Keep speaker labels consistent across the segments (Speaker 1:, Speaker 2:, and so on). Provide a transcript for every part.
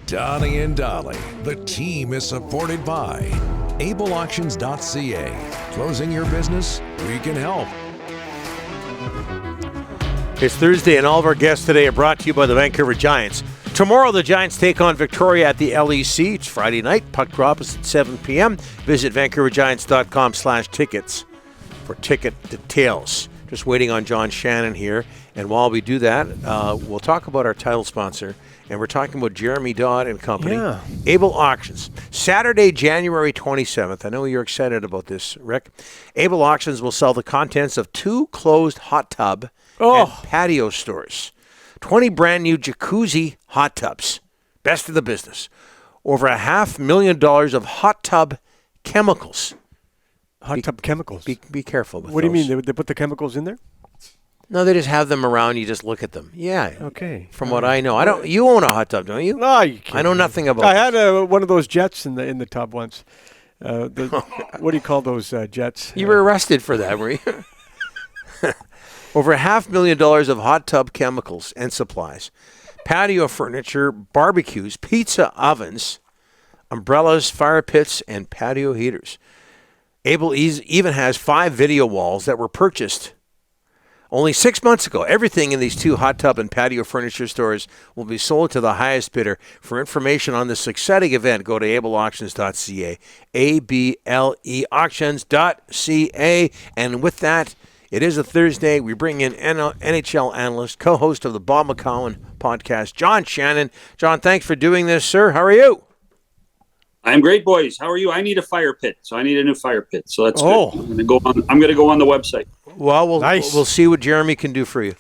Speaker 1: Donnie and Dolly. The team is supported by ableauctions.ca. Closing your business? We can help.
Speaker 2: It's Thursday, and all of our guests today are brought to you by the Vancouver Giants. Tomorrow, the Giants take on Victoria at the LEC. It's Friday night. Puck drop is at 7 p.m. Visit vancouvergiants.com/tickets for ticket details. Just waiting on John Shannon here. And while we do that, we'll talk about our title sponsor. And we're talking about Jeremy Dodd and Company. Yeah. Able Auctions. Saturday, January 27th. I know you're excited about this, Rick. Able Auctions will sell the contents of 2 closed hot tub and patio stores. 20 brand new jacuzzi hot tubs. Best of the business. Over $500,000 of hot tub chemicals.
Speaker 3: Hot tub chemicals?
Speaker 2: Be careful with those.
Speaker 3: What do you mean? They put the chemicals in there?
Speaker 2: No, they just have them around. You just look at them. Yeah.
Speaker 3: Okay.
Speaker 2: From what I know, I don't. You own a hot tub, don't you?
Speaker 3: No, you can't.
Speaker 2: I know nothing about.
Speaker 3: I had one of those jets in the tub once. What do you call those jets?
Speaker 2: You were arrested for that, were you? Over $500,000 of hot tub chemicals and supplies, patio furniture, barbecues, pizza ovens, umbrellas, fire pits, and patio heaters. Able even has 5 video walls that were purchased only 6 months ago. Everything in these 2 hot tub and patio furniture stores will be sold to the highest bidder. For information on this exciting event, go to ableauctions.ca, A-B-L-E auctions.ca. And with that, it is a Thursday. We bring in NHL Analyst, co-host of the Bob McCown podcast, John Shannon. John, thanks for doing this, sir. How are you?
Speaker 4: I'm great, boys. How are you? I need a fire pit, so I need a new fire pit. So that's good. I'm going to go on the website.
Speaker 2: Well, we'll see what Jeremy can do for you.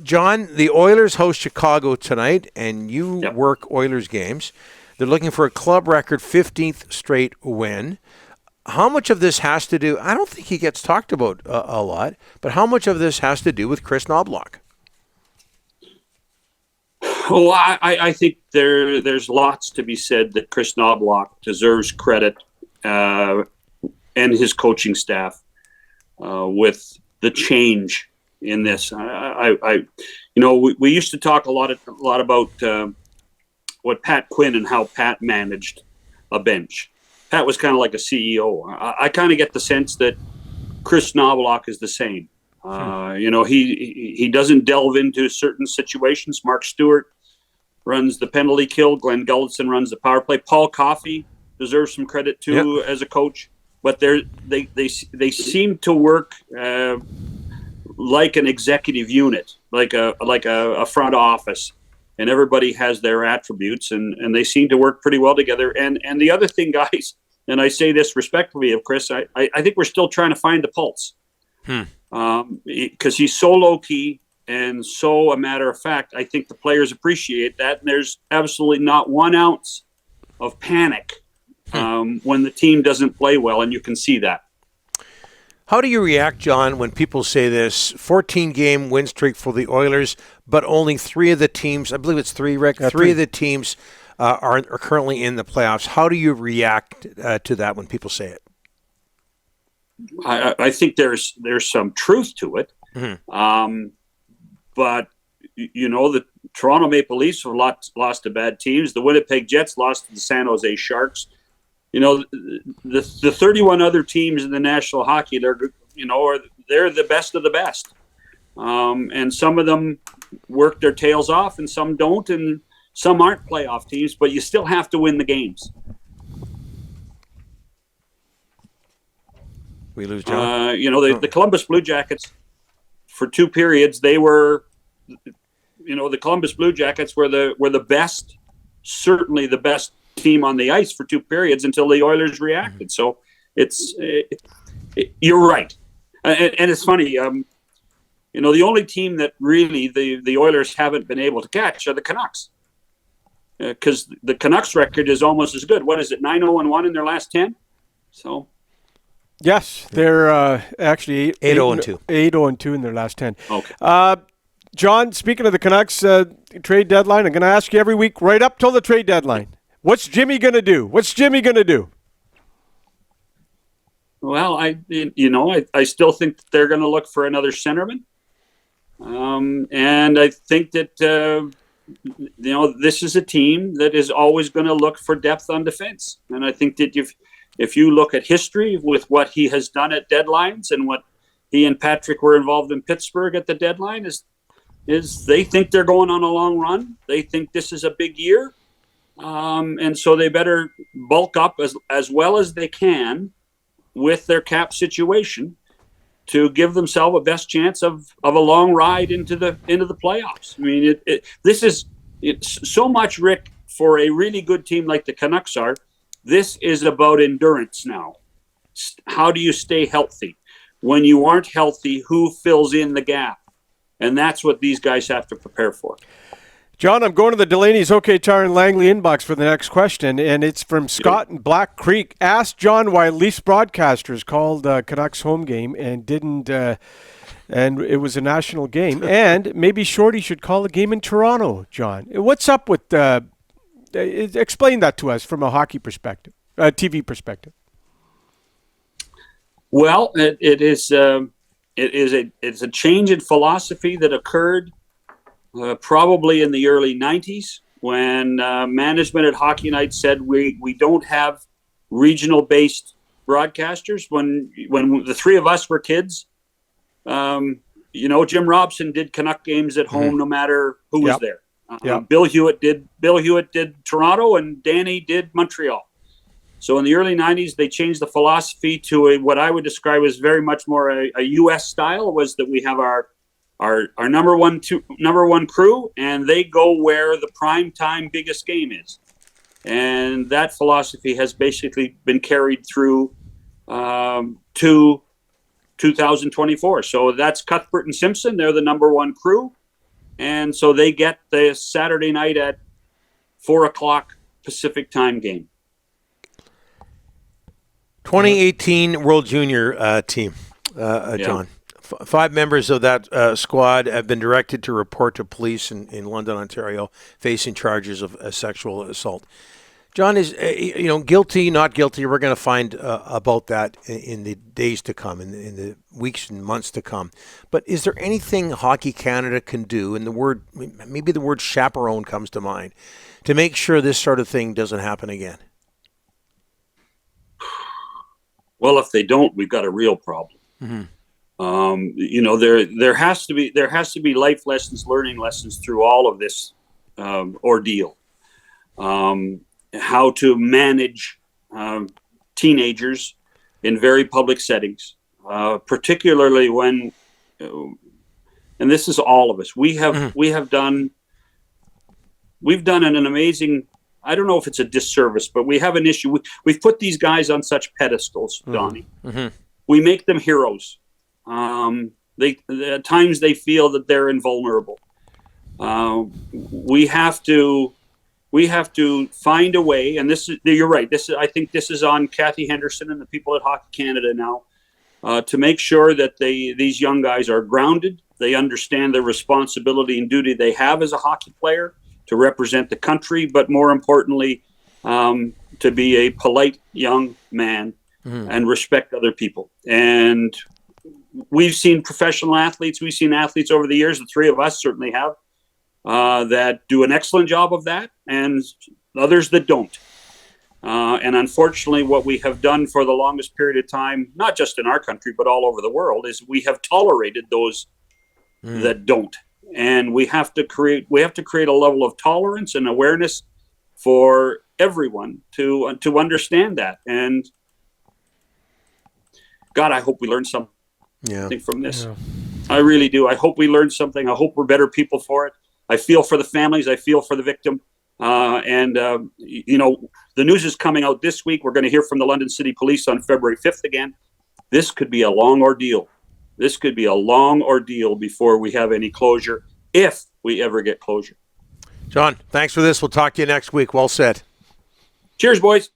Speaker 2: John, the Oilers host Chicago tonight, and you work Oilers games. They're looking for a club record 15th straight win. How much of this has to do, I don't think he gets talked about a lot, but how much of this has to do with Kris Knoblauch?
Speaker 4: Well, I think there's lots to be said that Kris Knoblauch deserves credit and his coaching staff with the change in this. We used to talk a lot about what Pat Quinn and how Pat managed a bench. Pat was kind of like a CEO. I kind of get the sense that Kris Knoblauch is the same. He doesn't delve into certain situations. Mark Stewart runs the penalty kill. Glenn Gulletson runs the power play. Paul Coffey deserves some credit too as a coach. But they seem to work like an executive unit, like a front office, and everybody has their attributes, and they seem to work pretty well together. And the other thing, guys, and I say this respectfully of Kris, I think we're still trying to find the pulse. Because he's so low-key and so a matter of fact. I think the players appreciate that, and there's absolutely not 1 ounce of panic when the team doesn't play well, and you can see that.
Speaker 2: How do you react, John, when people say this 14-game win streak for the Oilers, but only 3 of the teams, I believe it's 3, Rick, 3 of the teams are currently in the playoffs. How do you react to that when people say it?
Speaker 4: I think there's some truth to it. But, the Toronto Maple Leafs have lost to bad teams. The Winnipeg Jets lost to the San Jose Sharks. The 31 other teams in the National Hockey League, they're the best of the best. And some of them work their tails off and some don't, and some aren't playoff teams, but you still have to win the games.
Speaker 2: We lose John.
Speaker 4: The Columbus Blue Jackets, for 2 periods, they were, the Columbus Blue Jackets were the best, certainly the best team on the ice for 2 periods until the Oilers reacted. So you're right. And it's funny, the only team that really the Oilers haven't been able to catch are the Canucks. Because the Canucks record is almost as good. What is it, 9-0-1 in their last 10? So...
Speaker 3: Yes, they're actually
Speaker 2: 8-0-2.
Speaker 3: 8-0-2 in their last 10.
Speaker 4: Okay.
Speaker 3: John, speaking of the Canucks trade deadline, I'm going to ask you every week right up till the trade deadline. What's Jimmy going to do?
Speaker 4: Well, I still think that they're going to look for another centerman. And I think that this is a team that is always going to look for depth on defense. And I think that if you look at history with what he has done at deadlines and what he and Patrick were involved in Pittsburgh at the deadline, is they think they're going on a long run. They think this is a big year. And so they better bulk up as well as they can with their cap situation to give themselves a best chance of a long ride into the playoffs. I mean, it's so much, Rick, for a really good team like the Canucks are. This is about endurance now. How do you stay healthy? When you aren't healthy, who fills in the gap? And that's what these guys have to prepare for.
Speaker 3: John, I'm going to the Delaney's OK Tire and Langley inbox for the next question, and it's from Scott in Black Creek. Asked John why Leafs broadcasters called Canucks home game and didn't, and it was a national game, and maybe Shorty should call a game in Toronto, John. What's up with, explain that to us from a hockey perspective, TV perspective.
Speaker 4: Well, it's a change in philosophy that occurred probably in the early 90s when management at Hockey Night said we don't have regional-based broadcasters. When the three of us were kids, Jim Robson did Canuck games at home no matter who was there. Bill Hewitt did Toronto, and Danny did Montreal. So in the early 90s, they changed the philosophy to what I would describe as very much more a U.S. style, was that we have our number one crew, and they go where the prime time biggest game is. And that philosophy has basically been carried through to 2024. So that's Cuthbert and Simpson. They're the number one crew. And so they get the Saturday night at 4:00 Pacific time game.
Speaker 2: 2018 World Junior team, John. 5 members of that squad have been directed to report to police in London, Ontario, facing charges of sexual assault. John, is guilty, not guilty? We're going to find about that in the days to come, in the weeks and months to come. But is there anything Hockey Canada can do, and maybe the word chaperone comes to mind, to make sure this sort of thing doesn't happen again?
Speaker 4: Well, if they don't, we've got a real problem. Mm-hmm. There has to be life lessons, learning lessons through all of this ordeal. How to manage teenagers in very public settings, particularly when, and this is all of us. We've done an amazing. I don't know if it's a disservice, but we have an issue. We've put these guys on such pedestals, Donnie. Mm-hmm. We make them heroes. At times they feel that they're invulnerable. We have to find a way, and you're right. I think this is on Kathy Henderson and the people at Hockey Canada now, to make sure that these young guys are grounded. They understand the responsibility and duty they have as a hockey player to represent the country, but more importantly, to be a polite young man and respect other people. And we've seen professional athletes. We've seen athletes over the years. The three of us certainly have that do an excellent job of that, and others that don't. And unfortunately, what we have done for the longest period of time, not just in our country but all over the world, is we have tolerated those that don't. And we have to create a level of tolerance and awareness for everyone to understand that. And God, I hope we learn something from this. Yeah. I really do. I hope we learn something. I hope we're better people for it. I feel for the families. I feel for the victim. The news is coming out this week. We're going to hear from the London City Police on February 5th again. This could be a long ordeal. This could be a long ordeal before we have any closure, if we ever get closure.
Speaker 2: John, thanks for this. We'll talk to you next week. Well said.
Speaker 4: Cheers, boys.